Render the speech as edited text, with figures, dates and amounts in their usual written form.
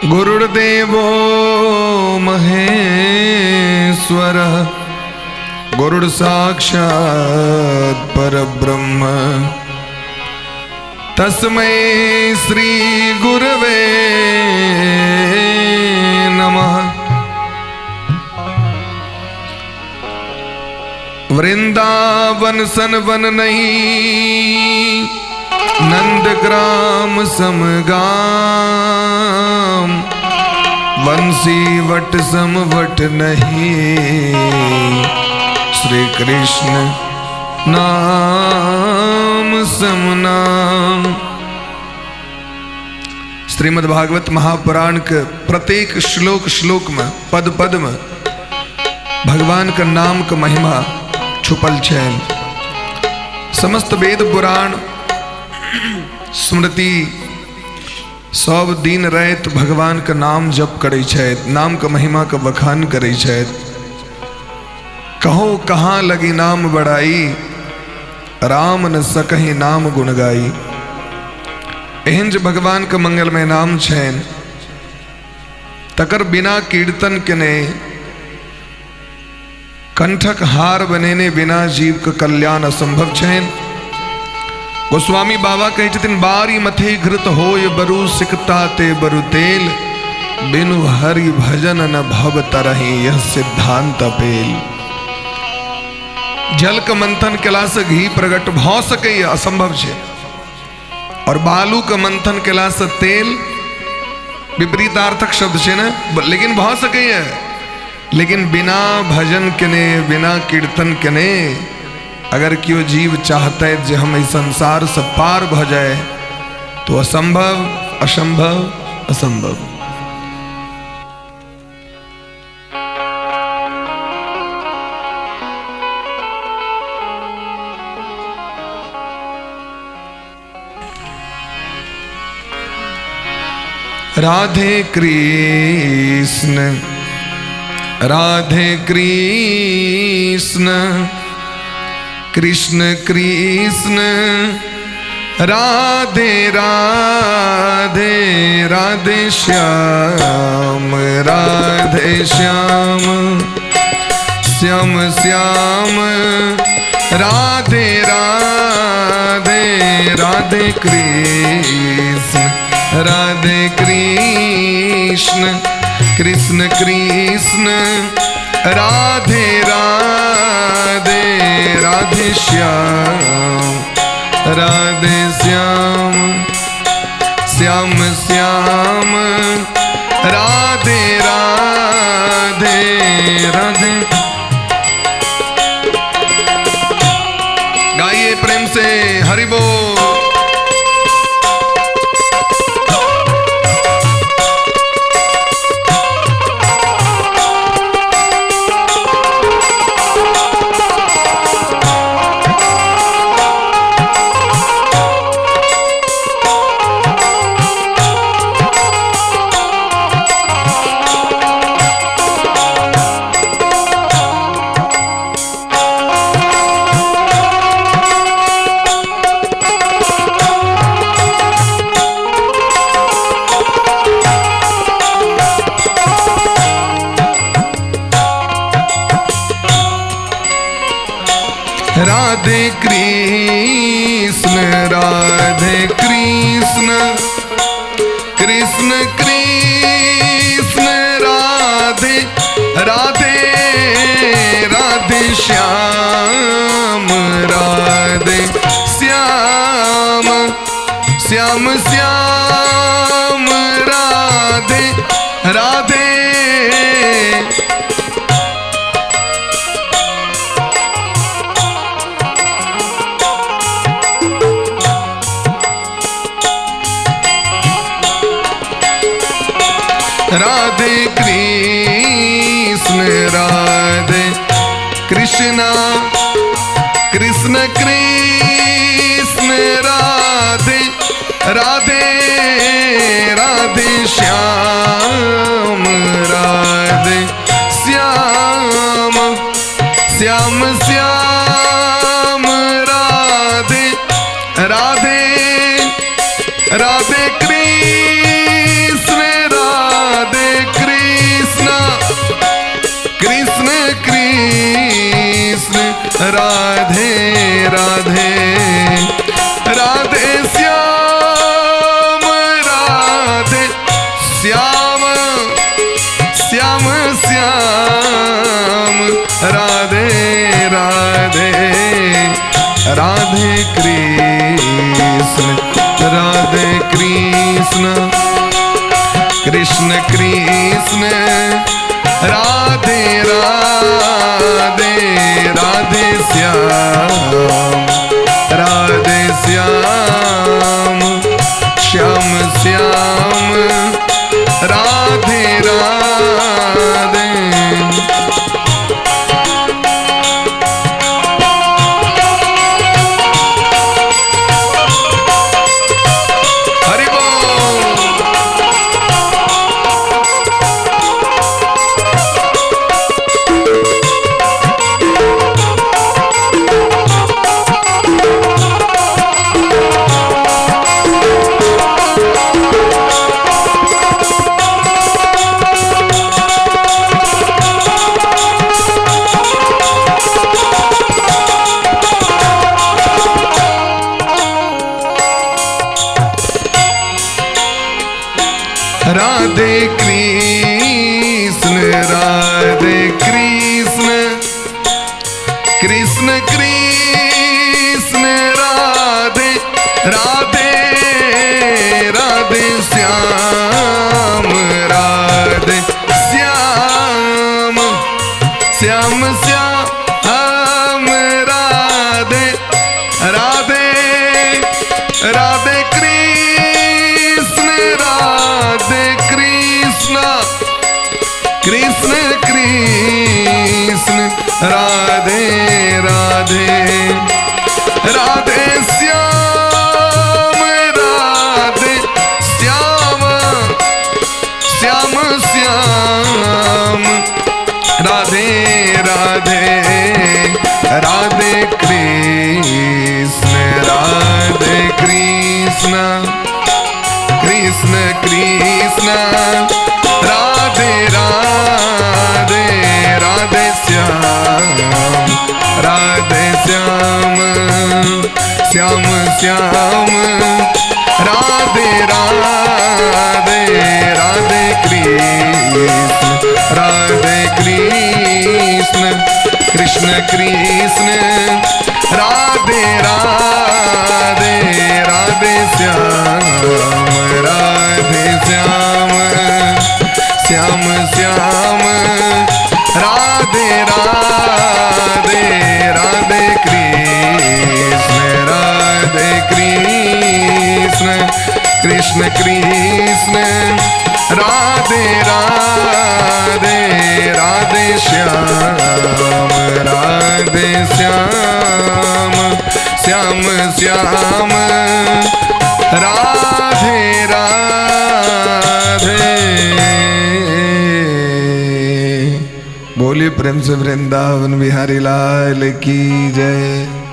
गुरुर्देवो महेश्वरः गुरुर्साक्षात् परब्रह्म तस्मै श्री गुरवे नमः। वृंदावन सन वन नहीं नंदग्राम समगाम वंशी वट सम वट नहीं श्री कृष्ण नाम समनाम। श्रीमद्भागवत महापुराण के प्रत्येक श्लोक श्लोक में पद पद में भगवान का नाम का महिमा छुपल है। समस्त वेद पुराण स्मृति सब दिन रात भगवान का नाम जप करे छथि, नाम का महिमा का बखान करे छथि। कहो कहाँ लगी नाम बड़ाई राम न सकहि नाम गुण गाई। एहन जे भगवान का मंगलमय नाम छन तकर बिना कीर्तन केने कंठक हार बनेने बिना जीव का कल्याण असंभव छन। गोस्वामी बाबा कहे छथिन बारी मथे घृत होय बरु सिकता ते बरु तेल बिनु हरि भजन न भव तरहि यह सिद्धांत पेल। जल का मंथन केला से घी प्रकट भ सके असंभव है और बालू का मंथन केला से तेल विपरीतार्थक शब्द है ना, लेकिन भ सके। लेकिन बिना भजन केने बिना कीर्तन केने अगर क्यों जीव चाहता है जो हम इस संसार से पार भ जाए तो असंभव असंभव असंभव। राधे कृष्ण राधे कृष्ण कृष्ण कृष्ण राधे राधे राधे श्याम राधे श्याम श्याम श्याम राधे राधे राधे कृष्ण राधे कृष्ण कृष्ण कृष्ण राधे राधे राधे श्याम राधे श्याम श्याम श्याम राधे राधे राधे। गाइए प्रेम से हरि बोल। राधे कृष्ण राधे कृष्ण कृष्ण कृष्ण राधे राधे राधे श्याम राधे श्याम श्याम श्याम राधे राधे। राधे कृष्ण राधे कृष्णा कृष्ण कृष्ण राधे राधे राधे श्याम राधे श्याम श्याम श्याम राधे राधे राधे कृष्ण राधे राधे राधे श्याम राधे श्याम श्याम श्याम राधे राधे राधे कृष्ण राधे कृष्ण कृष्ण कृष्ण राधे राधे राधे श्याम राधे श्याम श्याम श्याम राधे राधे राधे कृष्ण राधे कृष्ण कृष्ण कृष्ण राधे राधे राधे श्याम राधे श्याम श्याम श्याम राधे राधे राधे कृष्ण राधे कृष्ण कृष्ण कृष्ण राधे राधे राधे श्याम राधे श्याम श्याम श्याम राधे राधे राधे कृष्ण राधे कृष्ण कृष्ण कृष्ण राधे राधे राधे श्याम राधे श्याम श्याम श्याम राधे राधे राधे कृष्ण राधे कृष्ण कृष्ण कृष्ण राधे राधे राधे श्याम राधे श्याम श्याम श्याम राधे राधे राधे कृष्ण राधे कृष्ण कृष्ण कृष्ण राधे राधे राधे श्याम राधे श्याम श्याम श्याम राधे राधे। बोलिए प्रेम से वृंदावन बिहारी लाल की जय।